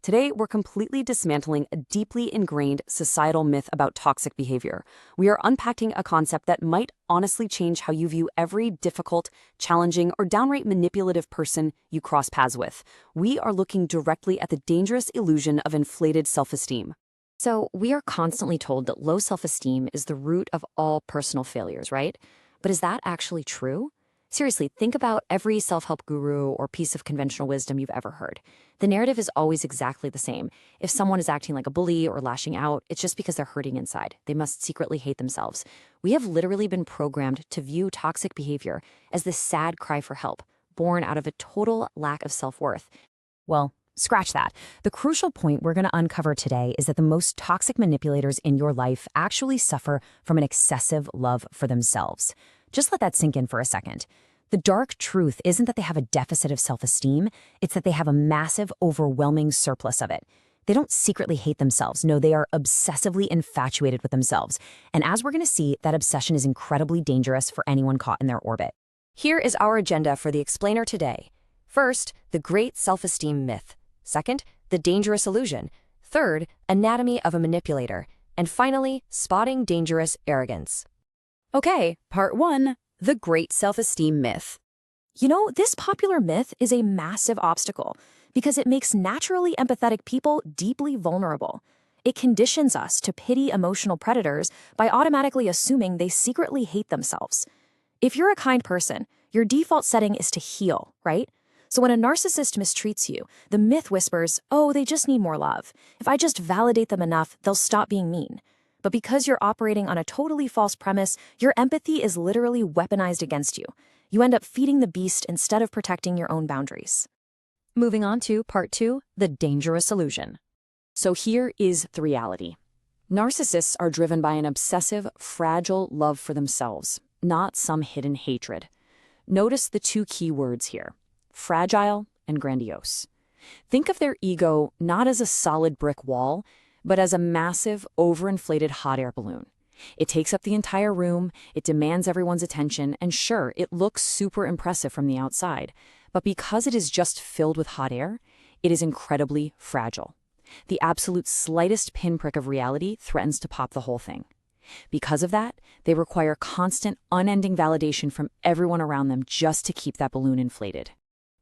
Today, we're completely dismantling a deeply ingrained societal myth about toxic behavior. We are unpacking a concept that might honestly change how you view every difficult, challenging, or downright manipulative person you cross paths with. We are looking directly at the dangerous illusion of inflated self-esteem. So, we are constantly told that low self-esteem is the root of all personal failures, right? But is that actually true? Seriously, think about every self-help guru or piece of conventional wisdom you've ever heard. The narrative is always exactly the same. If someone is acting like a bully or lashing out, it's just because they're hurting inside. They must secretly hate themselves. We have literally been programmed to view toxic behavior as this sad cry for help, born out of a total lack of self-worth. Well, scratch that. The crucial point we're going to uncover today is that the most toxic manipulators in your life actually suffer from an excessive love for themselves. Just let that sink in for a second. The dark truth isn't that they have a deficit of self-esteem, it's that they have a massive, overwhelming surplus of it. They don't secretly hate themselves. No, they are obsessively infatuated with themselves. And as we're going to see, that obsession is incredibly dangerous for anyone caught in their orbit. Here is our agenda for the explainer today. First, the great self-esteem myth. Second, the dangerous illusion. Third, anatomy of a manipulator. And finally, spotting dangerous arrogance. Okay, part 1, the great self-esteem myth. You know, this popular myth is a massive obstacle because it makes naturally empathetic people deeply vulnerable. It conditions us to pity emotional predators by automatically assuming they secretly hate themselves. If you're a kind person, your default setting is to heal, right? So when a narcissist mistreats you, the myth whispers, oh, they just need more love. If I just validate them enough, they'll stop being mean. But because you're operating on a totally false premise, your empathy is literally weaponized against you. You end up feeding the beast instead of protecting your own boundaries. Moving on to part 2, the dangerous illusion. So here is the reality. Narcissists are driven by an obsessive, fragile love for themselves, not some hidden hatred. Notice the two key words here: fragile and grandiose. Think of their ego not as a solid brick wall, but as a massive, overinflated hot air balloon. It takes up the entire room, it demands everyone's attention, and sure, it looks super impressive from the outside. But because it is just filled with hot air, it is incredibly fragile. The absolute slightest pinprick of reality threatens to pop the whole thing. Because of that, they require constant, unending validation from everyone around them just to keep that balloon inflated.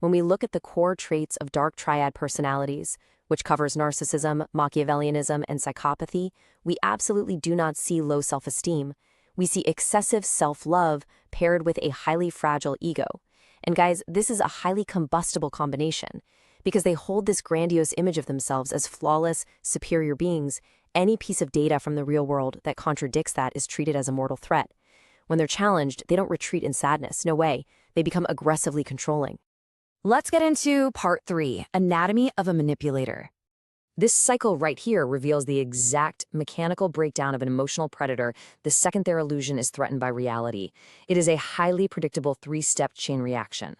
When we look at the core traits of Dark Triad personalities, which covers narcissism, Machiavellianism, and psychopathy, we absolutely do not see low self-esteem. We see excessive self-love paired with a highly fragile ego. And guys, this is a highly combustible combination. Because they hold this grandiose image of themselves as flawless, superior beings, any piece of data from the real world that contradicts that is treated as a mortal threat. When they're challenged, they don't retreat in sadness. No way. They become aggressively controlling. Let's get into part 3, anatomy of a manipulator. This cycle right here reveals the exact mechanical breakdown of an emotional predator the second their illusion is threatened by reality. It is a highly predictable 3-step chain reaction.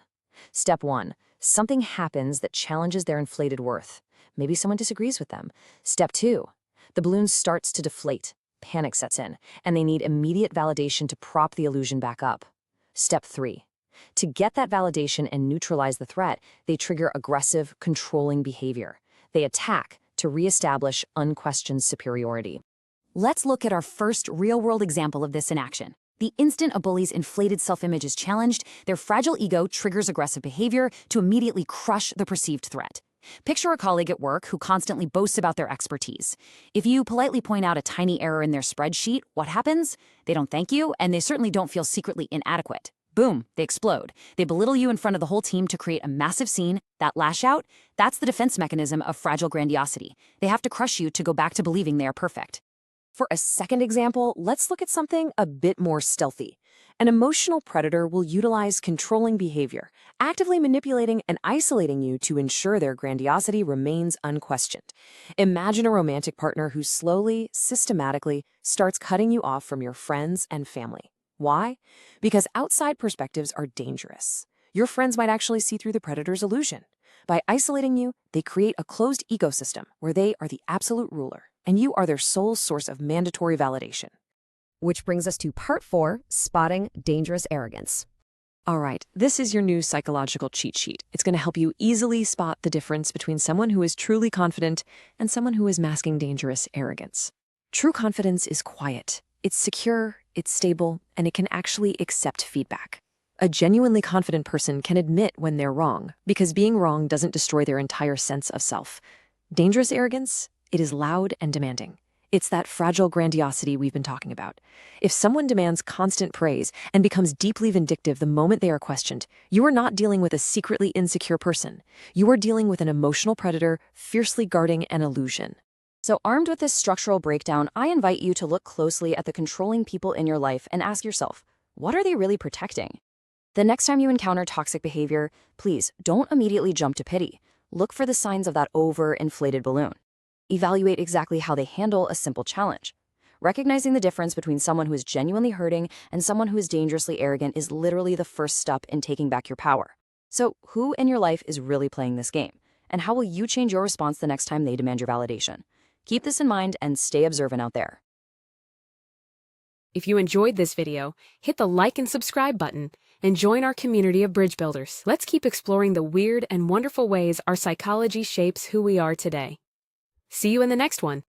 Step 1, something happens that challenges their inflated worth. Maybe someone disagrees with them. Step 2, the balloon starts to deflate. Panic sets in, and they need immediate validation to prop the illusion back up. Step 3, to get that validation and neutralize the threat, they trigger aggressive, controlling behavior. They attack to reestablish unquestioned superiority. Let's look at our first real-world example of this in action. The instant a bully's inflated self-image is challenged, their fragile ego triggers aggressive behavior to immediately crush the perceived threat. Picture a colleague at work who constantly boasts about their expertise. If you politely point out a tiny error in their spreadsheet, what happens? They don't thank you, and they certainly don't feel secretly inadequate. Boom, they explode. They belittle you in front of the whole team to create a massive scene. That lash out, that's the defense mechanism of fragile grandiosity. They have to crush you to go back to believing they are perfect. For a second example, let's look at something a bit more stealthy. An emotional predator will utilize controlling behavior, actively manipulating and isolating you to ensure their grandiosity remains unquestioned. Imagine a romantic partner who slowly, systematically starts cutting you off from your friends and family. Why? Because outside perspectives are dangerous. Your friends might actually see through the predator's illusion. By isolating you, they create a closed ecosystem where they are the absolute ruler, and you are their sole source of mandatory validation. Which brings us to part 4, spotting dangerous arrogance. All right, this is your new psychological cheat sheet. It's going to help you easily spot the difference between someone who is truly confident and someone who is masking dangerous arrogance. True confidence is quiet. It's secure, it's stable, and it can actually accept feedback. A genuinely confident person can admit when they're wrong, because being wrong doesn't destroy their entire sense of self. Dangerous arrogance, it is loud and demanding. It's that fragile grandiosity we've been talking about. If someone demands constant praise and becomes deeply vindictive the moment they are questioned, you are not dealing with a secretly insecure person. You are dealing with an emotional predator fiercely guarding an illusion. So armed with this structural breakdown, I invite you to look closely at the controlling people in your life and ask yourself, what are they really protecting? The next time you encounter toxic behavior, please don't immediately jump to pity. Look for the signs of that over-inflated balloon. Evaluate exactly how they handle a simple challenge. Recognizing the difference between someone who is genuinely hurting and someone who is dangerously arrogant is literally the first step in taking back your power. So, who in your life is really playing this game? And how will you change your response the next time they demand your validation? Keep this in mind and stay observant out there. If you enjoyed this video, hit the like and subscribe button and join our community of bridge builders. Let's keep exploring the weird and wonderful ways our psychology shapes who we are today. See you in the next one.